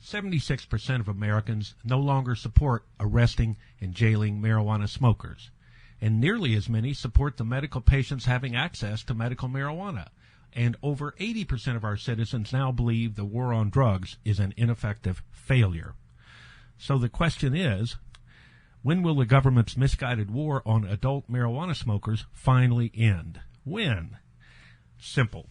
76% of Americans no longer support arresting and jailing marijuana smokers, and nearly as many support the medical patients having access to medical marijuana. And over 80% of our citizens now believe the war on drugs is an ineffective failure. So the question is, when will the government's misguided war on adult marijuana smokers finally end? When? Simple.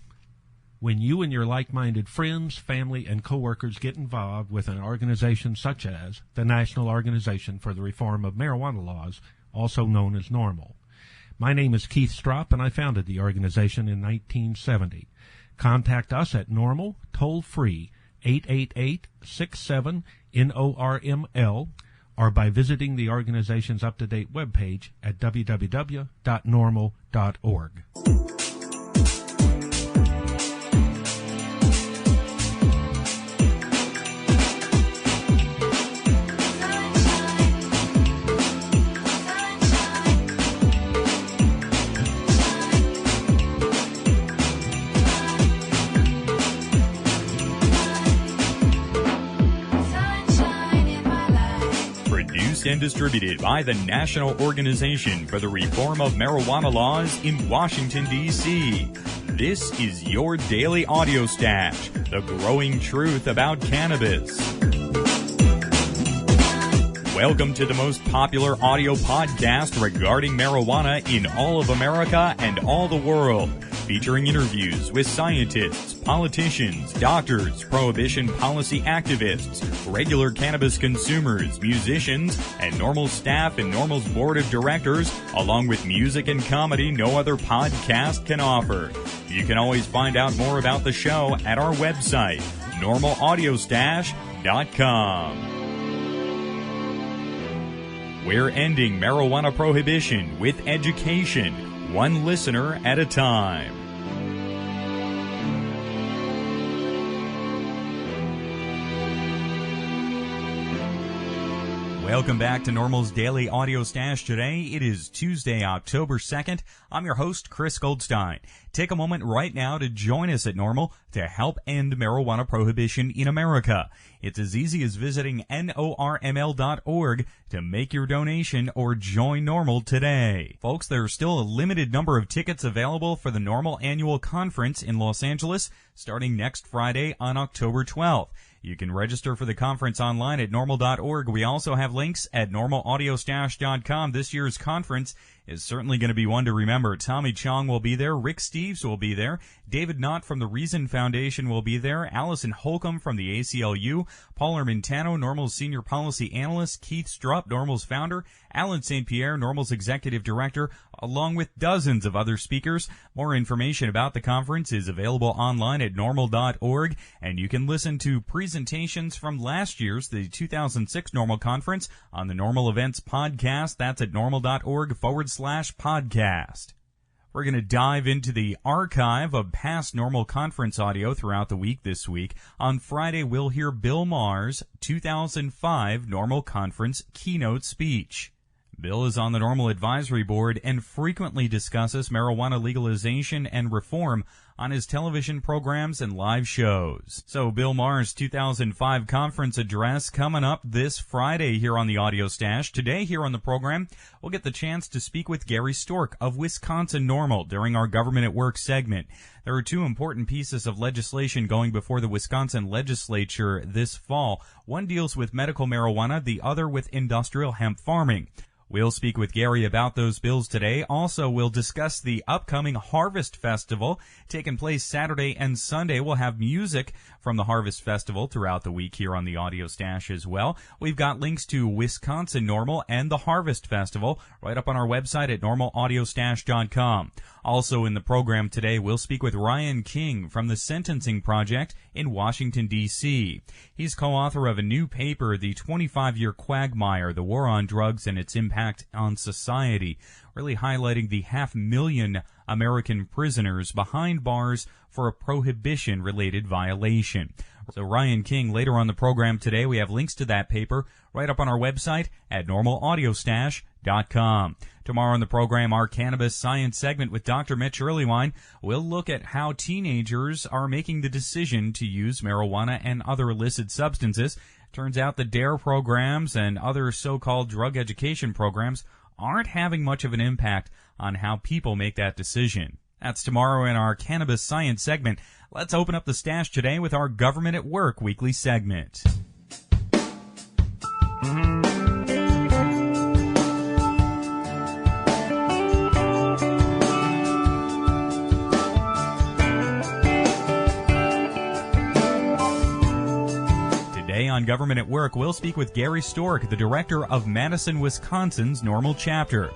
When you and your like-minded friends, family, and coworkers get involved with an organization such as the National Organization for the Reform of Marijuana Laws, also known as NORML. My name is Keith Stropp, and I founded the organization in 1970. Contact us at NORML, toll-free, 888-67-NORML, or by visiting the organization's up-to-date webpage at www.norml.org. And distributed by the National Organization for the Reform of Marijuana Laws in Washington, D.C. This is your daily audio stash, the growing truth about cannabis. Welcome to the most popular audio podcast regarding marijuana in all of America and all the world, featuring interviews with scientists, politicians, doctors, prohibition policy activists, regular cannabis consumers, musicians, and NORML staff and NORML's board of directors, along with music and comedy no other podcast can offer. You can always find out more about the show at our website, NORMLAudiostash.com. We're ending marijuana prohibition with education, one listener at a time. Welcome back to NORML's Daily Audio Stash. Today, it is Tuesday, October 2nd. I'm your host, Chris Goldstein. Take a moment right now to join us at NORML to help end marijuana prohibition in America. It's as easy as visiting NORML.org to make your donation or join NORML today. Folks, there are still a limited number of tickets available for the NORML Annual Conference in Los Angeles starting next Friday on October 12th. You can register for the conference online at norml.org. We also have links at normlaudiostash.com. This year's conference is certainly going to be one to remember. Tommy Chong will be there. Rick Steves will be there. David Knott from the Reason Foundation will be there. Allison Holcomb from the ACLU. Paul Armentano, NORML's Senior Policy Analyst. Keith Strupp, NORML's founder. Alan St. Pierre, NORML's Executive Director, along with dozens of other speakers. More information about the conference is available online at norml.org, and you can listen to presentations from last year's, the 2006 NORML Conference, on the NORML Events podcast. That's at norml.org/podcast. We're going to dive into the archive of past NORML Conference audio throughout the week this week. On Friday, we'll hear Bill Maher's 2005 NORML Conference keynote speech. Bill is on the NORML Advisory Board and frequently discusses marijuana legalization and reform on his television programs and live shows. So Bill Maher's 2005 conference address coming up this Friday here on the Audio Stash. Today here on the program, we'll get the chance to speak with Gary Stork of Wisconsin NORML during our Government at Work segment. There are two important pieces of legislation going before the Wisconsin legislature this fall. One deals with medical marijuana, the other with industrial hemp farming. We'll speak with Gary about those bills today. Also, we'll discuss the upcoming Harvest Festival taking place Saturday and Sunday. We'll have music from the Harvest Festival throughout the week here on the Audio Stash as well. We've got links to Wisconsin NORML and the Harvest Festival right up on our website at normlaudiostash.com. Also in the program today, we'll speak with Ryan King from the Sentencing Project in Washington, D.C. He's co-author of a new paper, The 25-Year Quagmire, The War on Drugs and Its Impact on Society, really highlighting the 500,000 American prisoners behind bars for a prohibition-related violation. So Ryan King, later on the program today, we have links to that paper right up on our website at normalaudiostash.com. Tomorrow on the program, our Cannabis Science segment with Dr. Mitch Earlywine. We'll look at how teenagers are making the decision to use marijuana and other illicit substances. Turns out the DARE programs and other so-called drug education programs aren't having much of an impact on how people make that decision. That's tomorrow in our Cannabis Science segment. Let's open up the stash today with our Government at Work weekly segment. Today on Government at Work, we'll speak with Gary Stork, the director of Madison, Wisconsin's NORML chapter.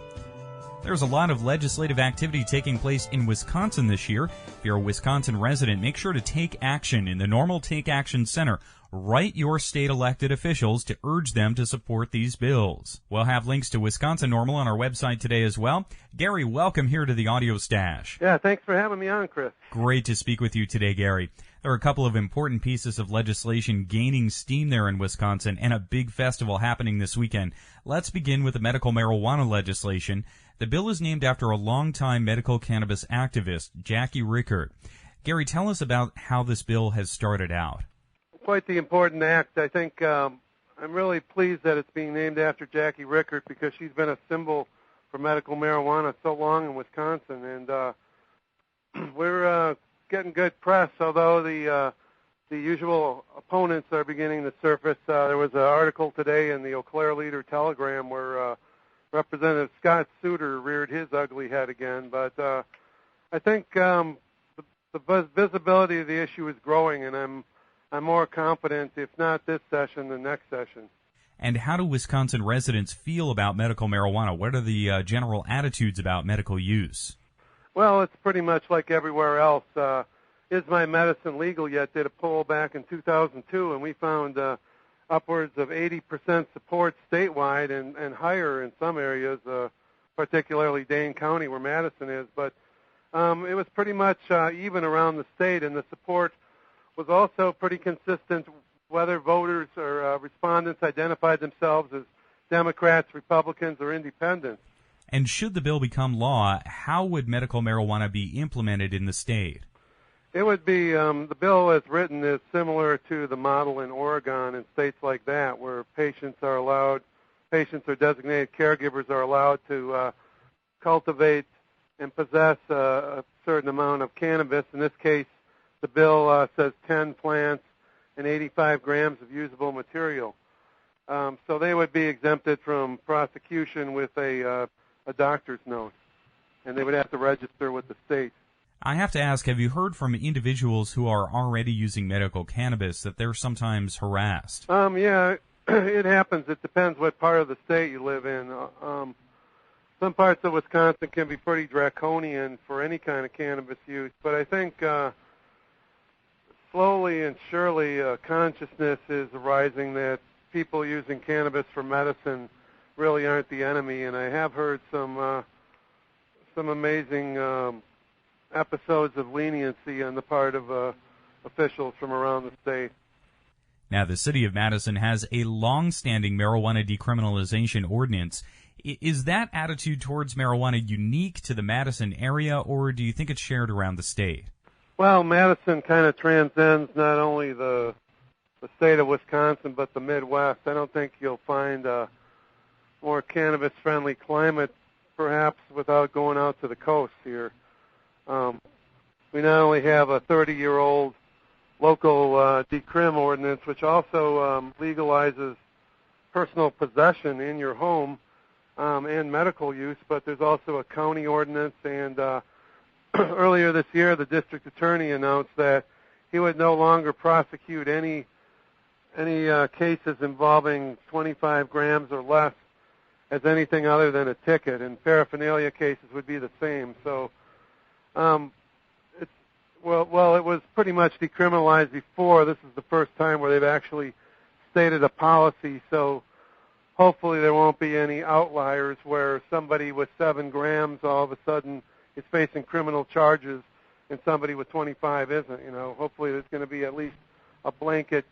There's a lot of legislative activity taking place in Wisconsin this year. If you're a Wisconsin resident, make sure to take action in the NORML Take Action Center. Write your state elected officials to urge them to support these bills. We'll have links to Wisconsin NORML on our website today as well. Gary, welcome here to the Audio Stash. Yeah, thanks for having me on, Chris. Great to speak with you today, Gary. There are a couple of important pieces of legislation gaining steam there in Wisconsin and a big festival happening this weekend. Let's begin with the medical marijuana legislation. The bill is named after a longtime medical cannabis activist, Jackie Rickert. Gary, tell us about how this bill has started out. Quite the important act. I think I'm really pleased that it's being named after Jackie Rickert because she's been a symbol for medical marijuana so long in Wisconsin. And we're getting good press, although the usual opponents are beginning to surface. There was an article today in the Eau Claire Leader Telegram where Representative Scott Souter reared his ugly head again. But I think the visibility of the issue is growing, and I'm more confident, if not this session, the next session. And how do Wisconsin residents feel about medical marijuana? What are the general attitudes about medical use? Well, it's pretty much like everywhere else. Is My Medicine Legal Yet did a poll back in 2002, and we found upwards of 80% support statewide and higher in some areas, particularly Dane County where Madison is. But it was pretty much even around the state, and the support was also pretty consistent whether voters or respondents identified themselves as Democrats, Republicans, or Independents. And should the bill become law, how would medical marijuana be implemented in the state? It would be, the bill as written is similar to the model in Oregon and states like that, where patients or designated caregivers are allowed to cultivate and possess a certain amount of cannabis. In this case, the bill says 10 plants and 85 grams of usable material. So they would be exempted from prosecution with a doctor's note, and they would have to register with the state. I have to ask, have you heard from individuals who are already using medical cannabis that they're sometimes harassed? Yeah, it happens. It depends what part of the state you live in. Some parts of Wisconsin can be pretty draconian for any kind of cannabis use, but I think slowly and surely consciousness is arising that people using cannabis for medicine really aren't the enemy, and I have heard some amazing episodes of leniency on the part of officials from around the state. Now, the city of Madison has a long-standing marijuana decriminalization ordinance. Is that attitude towards marijuana unique to the Madison area, or do you think it's shared around the state? Well, Madison kind of transcends not only the state of Wisconsin, but the Midwest. I don't think you'll find a more cannabis-friendly climate, perhaps, without going out to the coast here. We not only have a 30-year-old local decrim ordinance, which also legalizes personal possession in your home and medical use, but there's also a county ordinance, and earlier this year, the district attorney announced that he would no longer prosecute any cases involving 25 grams or less as anything other than a ticket, and paraphernalia cases would be the same. So, it was pretty much decriminalized before. This is the first time where they've actually stated a policy. So, hopefully, there won't be any outliers where somebody with 7 grams all of a sudden is facing criminal charges and somebody with 25 isn't. Hopefully there's going to be at least a blanket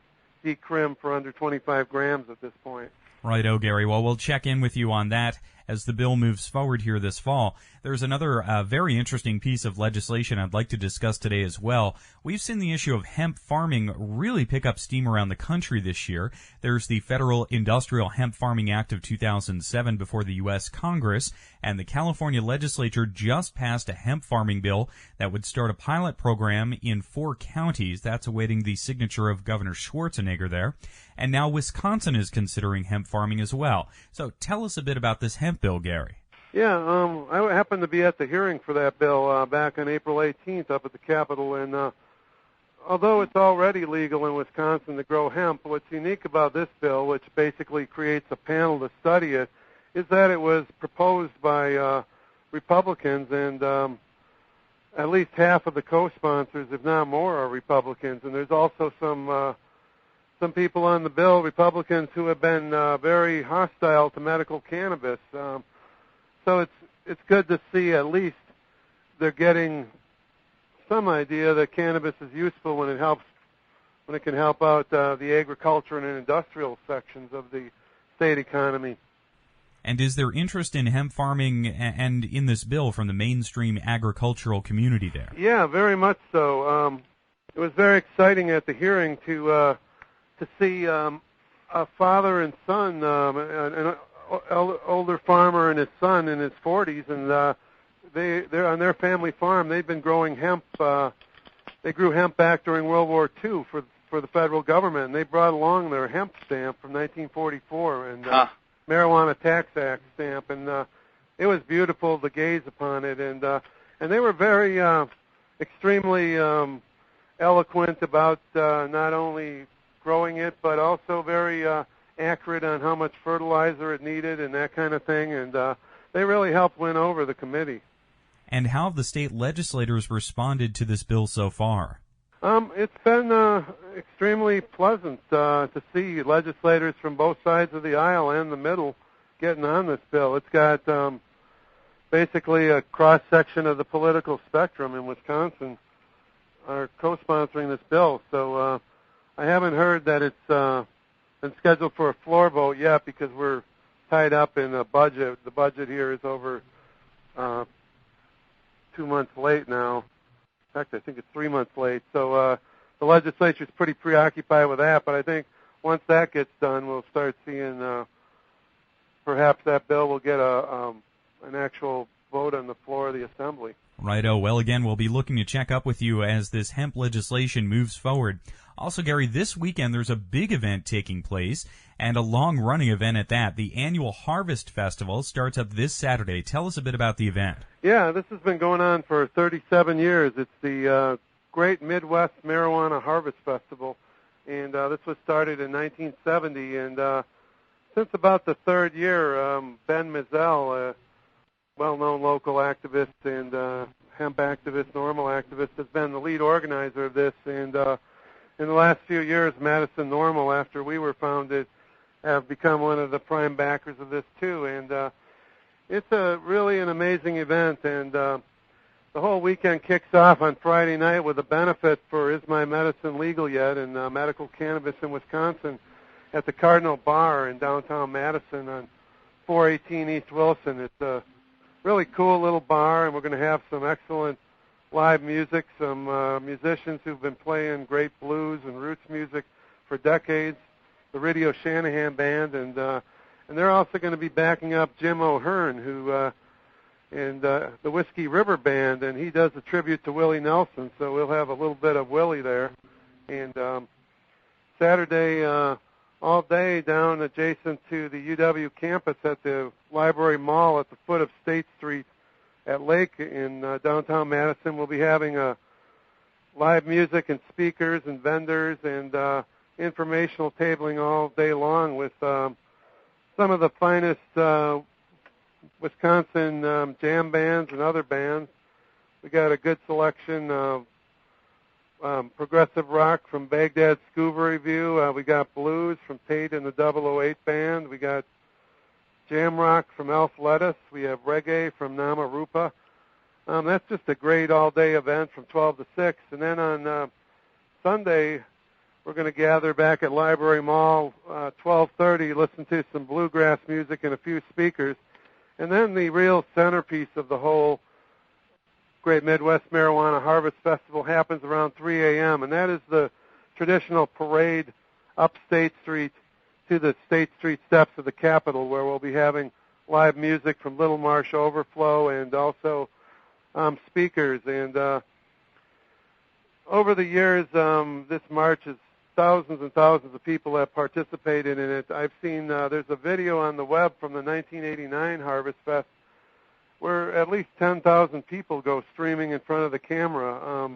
decrim for under 25 grams at this point. Righto, Gary. Well, we'll check in with you on that as the bill moves forward here this fall. There's another very interesting piece of legislation I'd like to discuss today as well. We've seen the issue of hemp farming really pick up steam around the country this year. There's the Federal Industrial Hemp Farming Act of 2007 before the U.S. Congress, and the California legislature just passed a hemp farming bill that would start a pilot program in 4 counties. That's awaiting the signature of Governor Schwarzenegger there. And now Wisconsin is considering hemp farming as well. So tell us a bit about this hemp bill, Gary. Yeah, I happened to be at the hearing for that bill back on April 18th up at the Capitol, and although it's already legal in Wisconsin to grow hemp, what's unique about this bill, which basically creates a panel to study it, is that it was proposed by Republicans, and at least half of the co-sponsors, if not more, are Republicans. And there's also some people on the bill, Republicans, who have been very hostile to medical cannabis. So it's good to see at least they're getting some idea that cannabis is useful when it can help out the agriculture and industrial sections of the state economy. And is there interest in hemp farming and in this bill from the mainstream agricultural community there? Yeah, very much so. It was very exciting at the hearing to see a father and son, an older farmer and his son in his 40s, and they're on their family farm. They've been growing hemp. They grew hemp back during World War II for the federal government, and they brought along their hemp stamp from 1944 and Marijuana Tax Act stamp, and it was beautiful to gaze upon it. And they were very extremely eloquent about not only growing it, but also very accurate on how much fertilizer it needed and that kind of thing, and they really helped win over the committee. And how have the state legislators responded to this bill so far? It's been extremely pleasant to see legislators from both sides of the aisle and the middle getting on this bill. It's got basically a cross-section of the political spectrum in Wisconsin are co-sponsoring this bill, so I haven't heard that it's been scheduled for a floor vote yet because we're tied up in a budget. The budget here is over 2 months late now. In fact, I think it's 3 months late. So the legislature's pretty preoccupied with that, but I think once that gets done, we'll start seeing perhaps that bill will get an actual vote on the floor of the Assembly. Righto. Well, again, we'll be looking to check up with you as this hemp legislation moves forward. Also, Gary, this weekend there's a big event taking place, and a long-running event at that. The annual Harvest Festival starts up this Saturday. Tell us a bit about the event. Yeah, this has been going on for 37 years. It's the Great Midwest Marijuana Harvest Festival, and this was started in 1970, and since about the third year, Ben Mizell, well-known local activist and hemp activist, NORML activist, has been the lead organizer of this. And in the last few years, Madison NORML, after we were founded, have become one of the prime backers of this too. And it's really an amazing event. And the whole weekend kicks off on Friday night with a benefit for Is My Medicine Legal Yet? And medical cannabis in Wisconsin at the Cardinal Bar in downtown Madison on 418 East Wilson. It's a really cool little bar, and we're going to have some excellent live music, some musicians who've been playing great blues and roots music for decades, the Radio Shanahan Band, and they're also going to be backing up Jim O'Hearn, who and the Whiskey River Band, and he does a tribute to Willie Nelson, so we'll have a little bit of Willie there. And Saturday, all day down adjacent to the UW campus at the Library Mall at the foot of State Street at Lake in downtown Madison, we'll be having live music and speakers and vendors and informational tabling all day long with some of the finest Wisconsin jam bands and other bands. We got a good selection of progressive rock from Baghdad Scuba Review. We got blues from Tate and the 008 Band. We got jam rock from Elf Lettuce. We have reggae from Nama Rupa. That's just a great all-day event from 12 to 6. And then on Sunday, we're going to gather back at Library Mall 12:30, listen to some bluegrass music and a few speakers. And then the real centerpiece of the whole Great Midwest Marijuana Harvest Festival happens around 3 a.m., and that is the traditional parade up State Street to the State Street steps of the Capitol, where we'll be having live music from Little Marsh Overflow and also speakers. And over the years, this march is thousands and thousands of people have participated in it. I've seen there's a video on the web from the 1989 Harvest Fest where at least 10,000 people go streaming in front of the camera,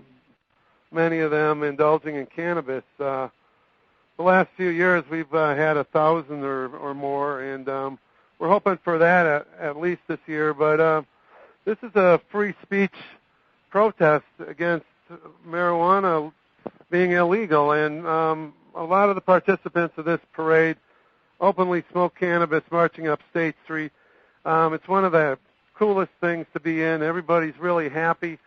many of them indulging in cannabis. The last few years we've had 1,000 or more, and we're hoping for that at least this year. But this is a free speech protest against marijuana being illegal, and a lot of the participants of this parade openly smoke cannabis marching up State Street. It's one of the coolest things to be in. Everybody's really happy.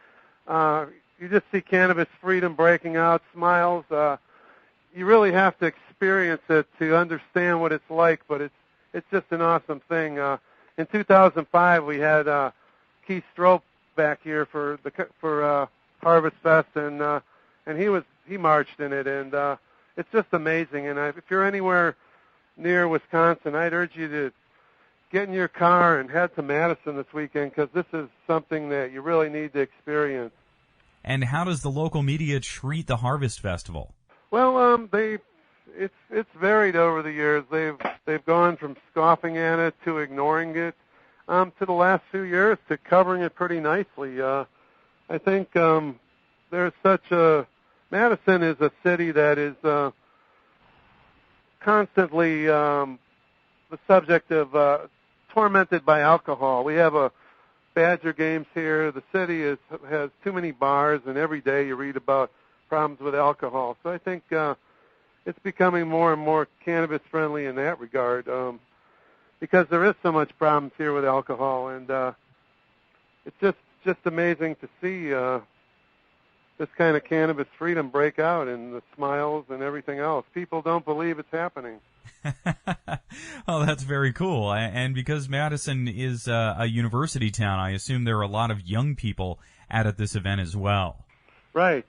You just see cannabis freedom breaking out, smiles. You really have to experience it to understand what it's like, but it's just an awesome thing. In 2005, we had Keith Strope back here for Harvest Fest, and he marched in it, and it's just amazing. And if you're anywhere near Wisconsin, I'd urge you to get in your car and head to Madison this weekend, because this is something that you really need to experience. And how does the local media treat the Harvest Festival? Well, it's varied over the years. They've gone from scoffing at it to ignoring it, to the last few years to covering it pretty nicely. I think there's such a Madison is a city that is constantly the subject of tormented by alcohol. We have a Badger games here. The city has too many bars, and every day you read about problems with alcohol. So I think it's becoming more and more cannabis friendly in that regard, because there is so much problems here with alcohol, and it's just amazing to see this kind of cannabis freedom break out, and the smiles and everything else. People don't believe it's happening. Oh, that's very cool. And because Madison is a university town, I assume there are a lot of young people at this event as well. Right.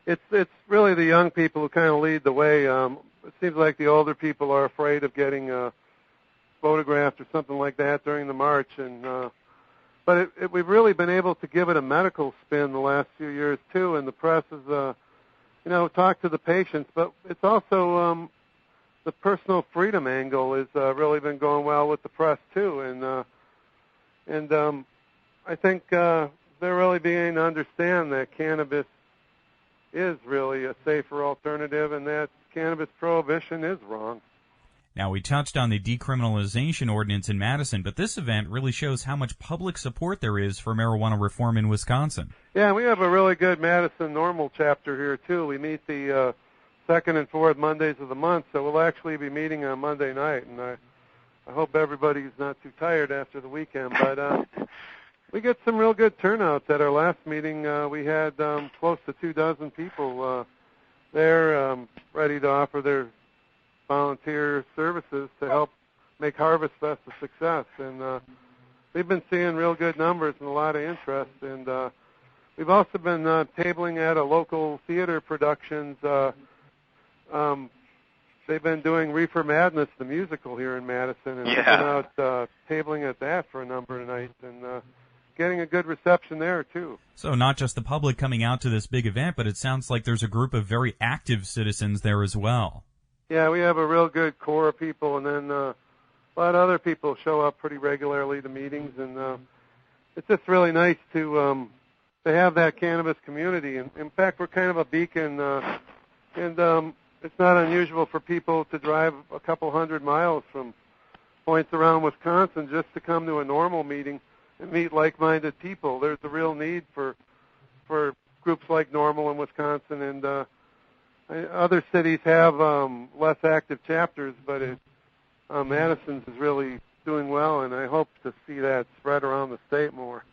It's really the young people who kind of lead the way. It seems like the older people are afraid of getting photographed or something like that during the march, and but we've really been able to give it a medical spin the last few years too, and the press has talked to the patients, but it's also the personal freedom angle has really been going well with the press too, and I think they're really beginning to understand that cannabis is really a safer alternative, and that cannabis prohibition is wrong. Now, we touched on the decriminalization ordinance in Madison, but this event really shows how much public support there is for marijuana reform in Wisconsin. Yeah, we have a really good Madison NORML chapter here, too. We meet the second and fourth Mondays of the month, so we'll actually be meeting on Monday night, and I hope everybody's not too tired after the weekend. But we get some real good turnouts. At our last meeting, we had close to 24 people there ready to offer their volunteer services to help make Harvest Fest a success. And we've been seeing real good numbers and a lot of interest. And we've also been tabling at a local theater productions. They've been doing Reefer Madness, the musical, here in Madison, and we've been out tabling at that for a number of nights, and getting a good reception there, too. So not just the public coming out to this big event, but it sounds like there's a group of very active citizens there as well. Yeah, we have a real good core of people, and then a lot of other people show up pretty regularly to meetings, and it's just really nice to have that cannabis community. And in fact, we're kind of a beacon, and it's not unusual for people to drive a couple hundred miles from points around Wisconsin just to come to a NORML meeting and meet like-minded people. There's a real need for groups like NORML in Wisconsin, and other cities have less active chapters, but Madison's is really doing well, and I hope to see that spread around the state more.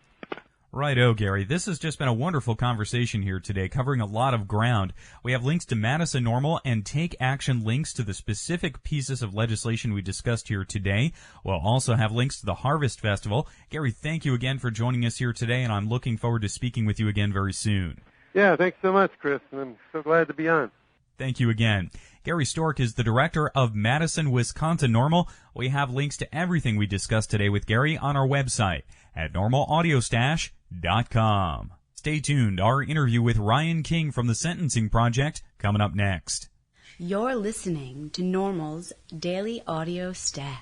Righto, Gary. This has just been a wonderful conversation here today, covering a lot of ground. We have links to Madison NORML and Take Action links to the specific pieces of legislation we discussed here today. We'll also have links to the Harvest Festival. Gary, thank you again for joining us here today, and I'm looking forward to speaking with you again very soon. Yeah, thanks so much, Chris, and I'm so glad to be on. Thank you again. Gary Stork is the director of Madison, Wisconsin NORML. We have links to everything we discussed today with Gary on our website at normalaudiostash.com. Stay tuned. Our interview with Ryan King from the Sentencing Project coming up next. You're listening to NORML's Daily Audio Stash.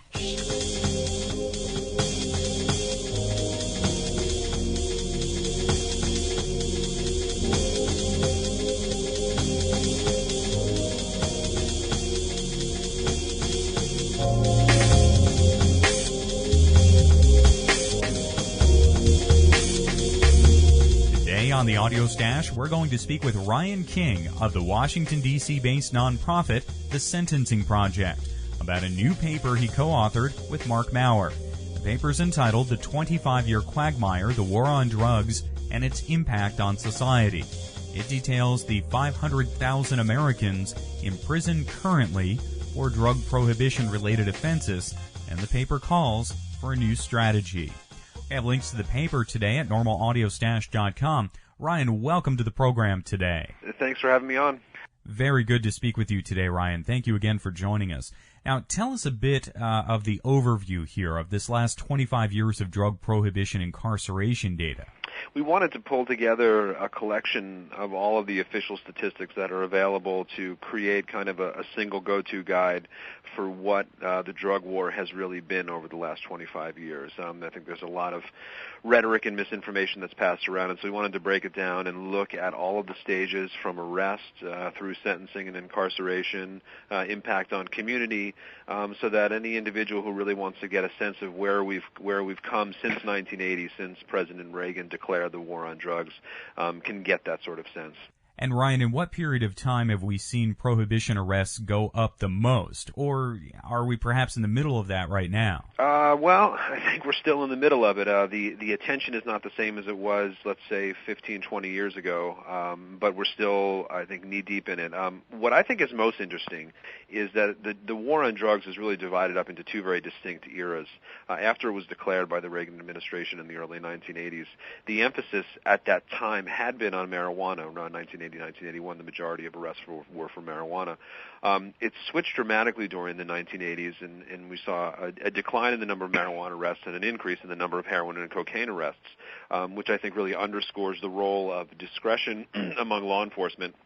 On the Audio Stash, we're going to speak with Ryan King of the Washington, D.C.-based nonprofit, The Sentencing Project, about a new paper he co-authored with Mark Maurer. The paper's entitled The 25-Year Quagmire, the War on Drugs, and Its Impact on Society. It details the 500,000 Americans imprisoned currently for drug prohibition-related offenses, and the paper calls for a new strategy. We have links to the paper today at normalaudiostash.com. Ryan, welcome to the program today. Thanks for having me on. Very good to speak with you today, Ryan. Thank you again for joining us. Now, tell us a bit of the overview here of this last 25 years of drug prohibition incarceration data. We wanted to pull together a collection of all of the official statistics that are available to create kind of a single go-to guide for what the drug war has really been over the last 25 years. I think there's a lot of rhetoric and misinformation that's passed around, and so we wanted to break it down and look at all of the stages from arrest through sentencing and incarceration, impact on community, so that any individual who really wants to get a sense of where we've come since 1980, since President Reagan declared the war on drugs, can get that sort of sense. And Ryan, in what period of time have we seen prohibition arrests go up the most? Or are we perhaps in the middle of that right now? Well, I think we're still in the middle of it. The attention is not the same as it was, let's say, 15, 20 years ago, but we're still, I think, knee-deep in it. What I think is most interesting is that the war on drugs is really divided up into two very distinct eras. After it was declared by the Reagan administration in the early 1980s, the emphasis at that time had been on marijuana. Around 1981, the majority of arrests were for marijuana. It switched dramatically during the 1980s, and we saw a decline in the number of marijuana arrests and an increase in the number of heroin and cocaine arrests, which I think really underscores the role of discretion among law enforcement,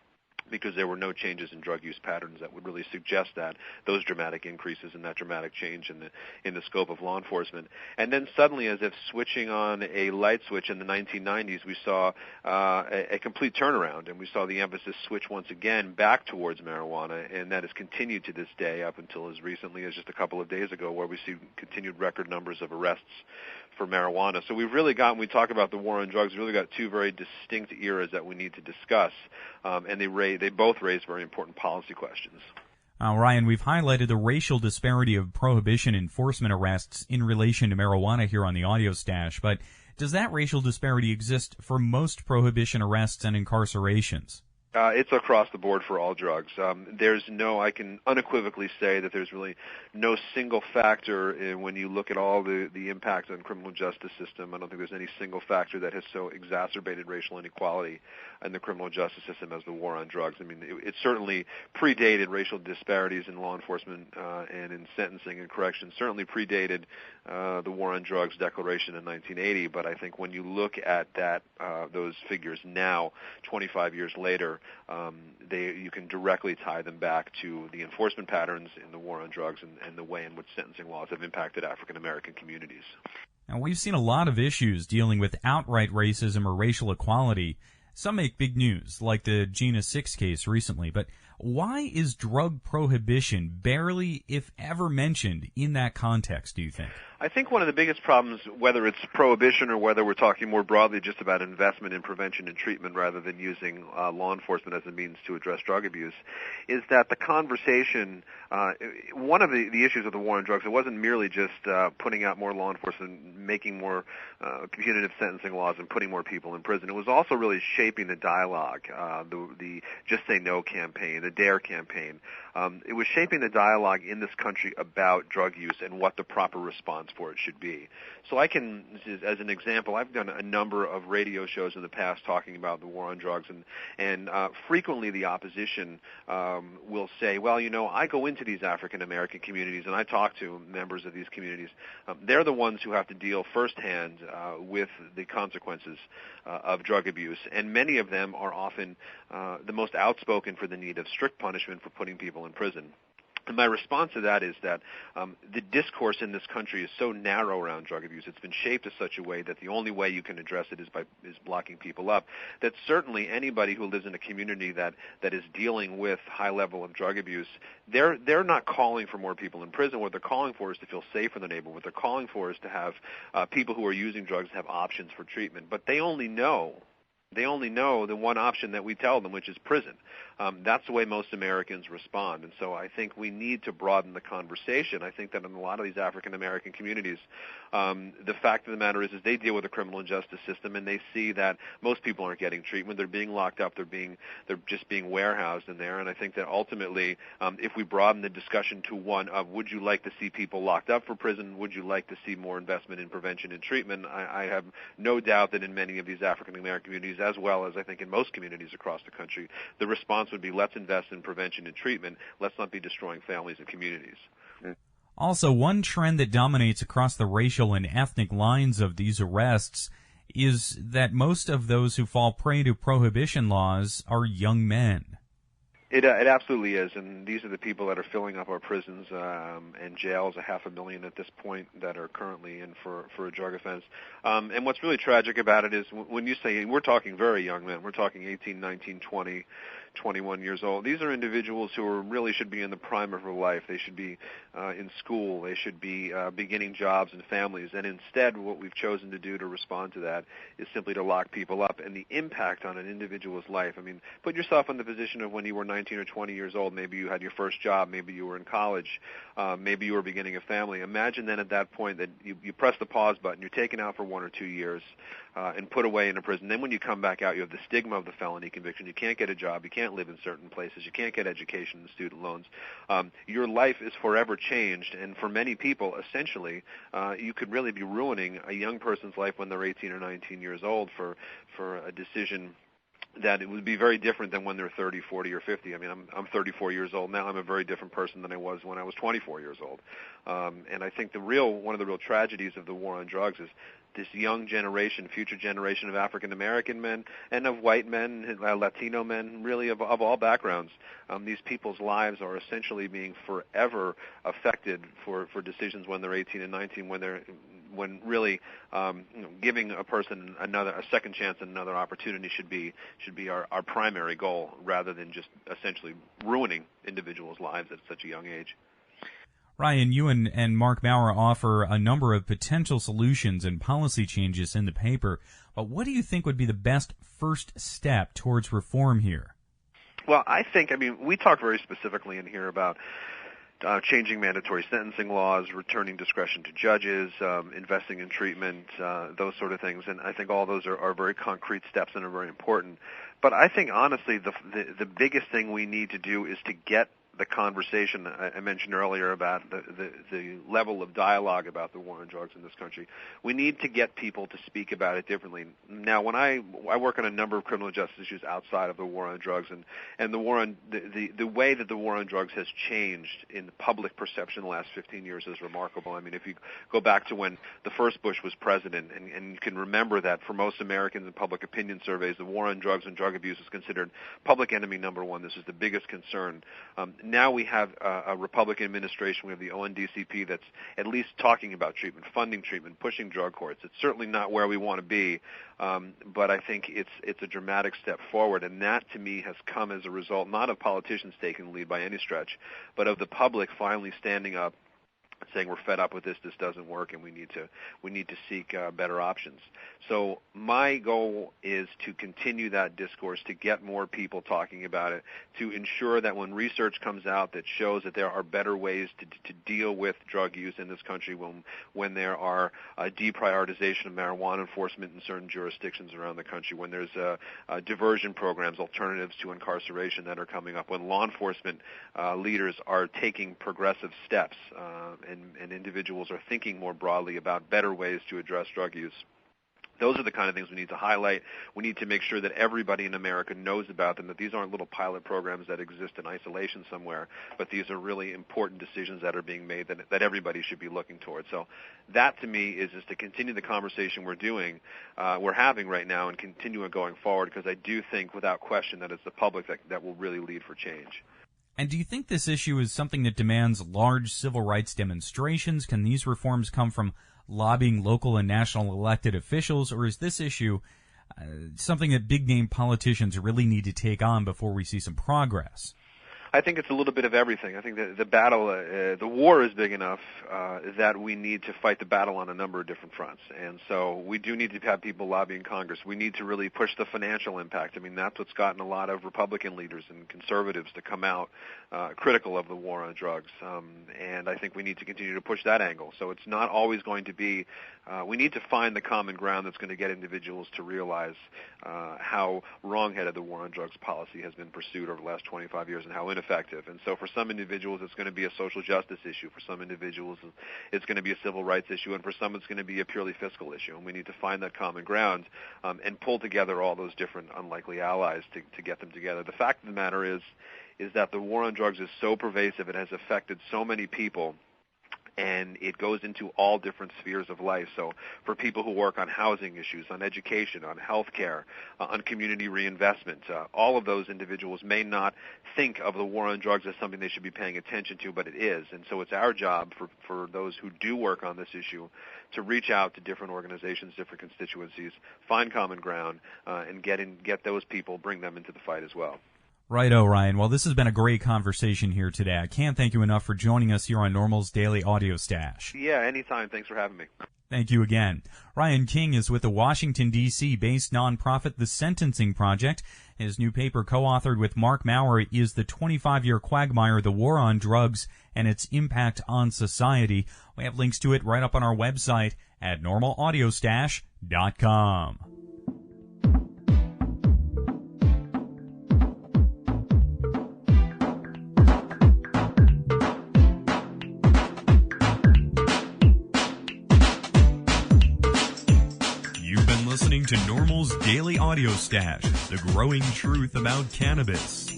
because there were no changes in drug use patterns that would really suggest that those dramatic increases and that dramatic change in the scope of law enforcement. And then suddenly, as if switching on a light switch in the 1990s, we saw a complete turnaround, and we saw the emphasis switch once again back towards marijuana, and that has continued to this day up until as recently as just a couple of days ago, where we see continued record numbers of arrests for marijuana. So we've really got, when we talk about the war on drugs, we've really got two very distinct eras that we need to discuss, and they both raise very important policy questions. Ryan, we've highlighted the racial disparity of prohibition enforcement arrests in relation to marijuana here on the Audio Stash, but does that racial disparity exist for most prohibition arrests and incarcerations? It's across the board for all drugs. I can unequivocally say that there's really no single factor when you look at all the impact on the criminal justice system. I don't think there's any single factor that has so exacerbated racial inequality in the criminal justice system as the war on drugs. I mean, it certainly predated racial disparities in law enforcement and in sentencing and corrections, certainly predated the war on drugs declaration in 1980, but I think when you look at those figures now, 25 years later, you can directly tie them back to the enforcement patterns in the war on drugs and the way in which sentencing laws have impacted African American communities. Now, we've seen a lot of issues dealing with outright racism or racial equality. Some make big news, like the Gina 6 case recently, but Why is drug prohibition barely, if ever, mentioned in that context, do you think? I think one of the biggest problems, whether it's prohibition or whether we're talking more broadly just about investment in prevention and treatment rather than using law enforcement as a means to address drug abuse, is that the conversation, one of the issues of the war on drugs, it wasn't merely just putting out more law enforcement, making more punitive sentencing laws and putting more people in prison. It was also really shaping the dialogue, the Just Say No campaign, the DARE campaign. It was shaping the dialogue in this country about drug use and what the proper response for it should be. So I can, as an example, I've done a number of radio shows in the past talking about the war on drugs, and frequently the opposition will say, well, I go into these African American communities and I talk to members of these communities. They're the ones who have to deal firsthand with the consequences of drug abuse, and many of them are often the most outspoken for the need of strict punishment for putting people in prison. And my response to that is that the discourse in this country is so narrow around drug abuse. It's been shaped in such a way that the only way you can address it is blocking people up. That certainly anybody who lives in a community that is dealing with high level of drug abuse, they're not calling for more people in prison. What they're calling for is to feel safe in the neighborhood. What they're calling for is to have people who are using drugs have options for treatment. But they only know the one option that we tell them, which is prison. That's the way most Americans respond. And so I think we need to broaden the conversation. I think that in a lot of these African American communities, the fact of the matter is they deal with the criminal justice system, and they see that most people aren't getting treatment. They're being locked up. They're just being warehoused in there. And I think that ultimately, if we broaden the discussion to one of, would you like to see people locked up for prison? Would you like to see more investment in prevention and treatment? I have no doubt that in many of these African American communities, as well as I think in most communities across the country, the response would be, let's invest in prevention and treatment. Let's not be destroying families and communities. Also, one trend that dominates across the racial and ethnic lines of these arrests is that most of those who fall prey to prohibition laws are young men. It absolutely is, and these are the people that are filling up our prisons and jails, 500,000 at this point that are currently in for a drug offense. And what's really tragic about it is when you say, we're talking very young men, we're talking 18, 19, 20, 21 years old. These are individuals who really should be in the prime of their life. They should be in school. They should be beginning jobs and families. And instead, what we've chosen to do to respond to that is simply to lock people up. And the impact on an individual's life, I mean, put yourself in the position of when you were 19 or 20 years old. Maybe you had your first job. Maybe you were in college. Maybe you were beginning a family. Imagine then at that point that you press the pause button. You're taken out for 1 or 2 years and put away in a prison. Then when you come back out, you have the stigma of the felony conviction. You can't get a job. You can't live in certain places. You can't get education and student loans. Your life is forever changed, and for many people, essentially, you could really be ruining a young person's life when they're 18 or 19 years old for a decision that it would be very different than when they're 30, 40, or 50. I mean, I'm 34 years old now. I'm a very different person than I was when I was 24 years old. And I think one of the real tragedies of the war on drugs is this young generation, future generation of African American men and of white men, Latino men, really of all backgrounds. These people's lives are essentially being forever affected for decisions when they're 18 and 19, when really giving a person a second chance and another opportunity should be our primary goal, rather than just essentially ruining individuals' lives at such a young age. Ryan, you and Mark Bauer offer a number of potential solutions and policy changes in the paper, but what do you think would be the best first step towards reform here? Well, we talk very specifically in here about changing mandatory sentencing laws, returning discretion to judges, investing in treatment, those sort of things. And I think all those are very concrete steps and are very important. But I think, honestly, the biggest thing we need to do is to get the conversation I mentioned earlier about the level of dialogue about the war on drugs in this country. We need to get people to speak about it differently. Now, when I work on a number of criminal justice issues outside of the war on drugs, and the war on the way that the war on drugs has changed in the public perception in the last 15 years is remarkable. I mean, if you go back to when the first Bush was president, and you can remember that for most Americans in public opinion surveys, the war on drugs and drug abuse is considered public enemy number one. This is the biggest concern. Now we have a Republican administration. We have the ONDCP that's at least talking about treatment, funding treatment, pushing drug courts. It's certainly not where we want to be, but I think it's a dramatic step forward, and that to me has come as a result not of politicians taking the lead by any stretch, but of the public finally standing up, saying we're fed up with this doesn't work, and we need to seek better options. So my goal is to continue that discourse, to get more people talking about it, to ensure that when research comes out that shows that there are better ways to deal with drug use in this country, when there are deprioritization of marijuana enforcement in certain jurisdictions around the country, when there's diversion programs, alternatives to incarceration that are coming up, when law enforcement leaders are taking progressive steps, and individuals are thinking more broadly about better ways to address drug use. Those are the kind of things we need to highlight. We need to make sure that everybody in America knows about them, that these aren't little pilot programs that exist in isolation somewhere, but these are really important decisions that are being made that everybody should be looking towards. So that, to me, is to continue the conversation we're having right now and continue it going forward, because I do think, without question, that it's the public that will really lead for change. And do you think this issue is something that demands large civil rights demonstrations? Can these reforms come from lobbying local and national elected officials, or is this issue something that big-name politicians really need to take on before we see some progress? I think it's a little bit of everything. I think that the battle, the war is big enough that we need to fight the battle on a number of different fronts. And so we do need to have people lobbying Congress. We need to really push the financial impact. I mean, that's what's gotten a lot of Republican leaders and conservatives to come out critical of the war on drugs. And I think we need to continue to push that angle. So it's not always going to be, we need to find the common ground that's going to get individuals to realize how wrong-headed the war on drugs policy has been pursued over the last 25 years and how ineffective. And so for some individuals, it's going to be a social justice issue. For some individuals, it's going to be a civil rights issue. And for some, it's going to be a purely fiscal issue. And we need to find that common ground and pull together all those different unlikely allies to get them together. The fact of the matter is that the war on drugs is so pervasive, it has affected so many people, and it goes into all different spheres of life. So for people who work on housing issues, on education, on health care, on community reinvestment, all of those individuals may not think of the war on drugs as something they should be paying attention to, but it is. And so it's our job for those who do work on this issue to reach out to different organizations, different constituencies, find common ground, and get those people, bring them into the fight as well. Righto, Ryan. Well, this has been a great conversation here today. I can't thank you enough for joining us here on NORML's Daily Audio Stash. Yeah, anytime. Thanks for having me. Thank you again. Ryan King is with the Washington, D.C.-based nonprofit The Sentencing Project. His new paper, co-authored with Mark Maurer, is The 25-Year Quagmire, The War on Drugs and Its Impact on Society. We have links to it right up on our website at normalaudiostash.com. Listening to NORML's Daily Audio Stash, the growing truth about cannabis.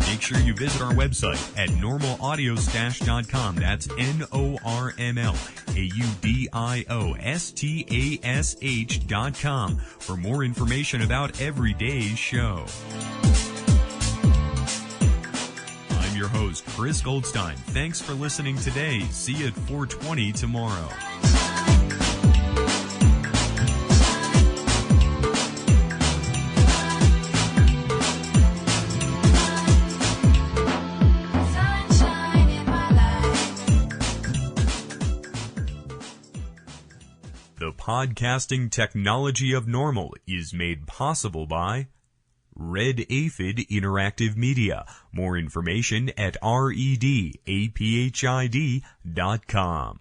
Make sure you visit our website at normalaudiostash.com. That's NORMLAUDIOSTASH.com for more information about every day's show. I'm your host, Chris Goldstein. Thanks for listening today. See you at 4:20 tomorrow. The podcasting technology of NORML is made possible by Red Aphid Interactive Media. More information at redaphid.com.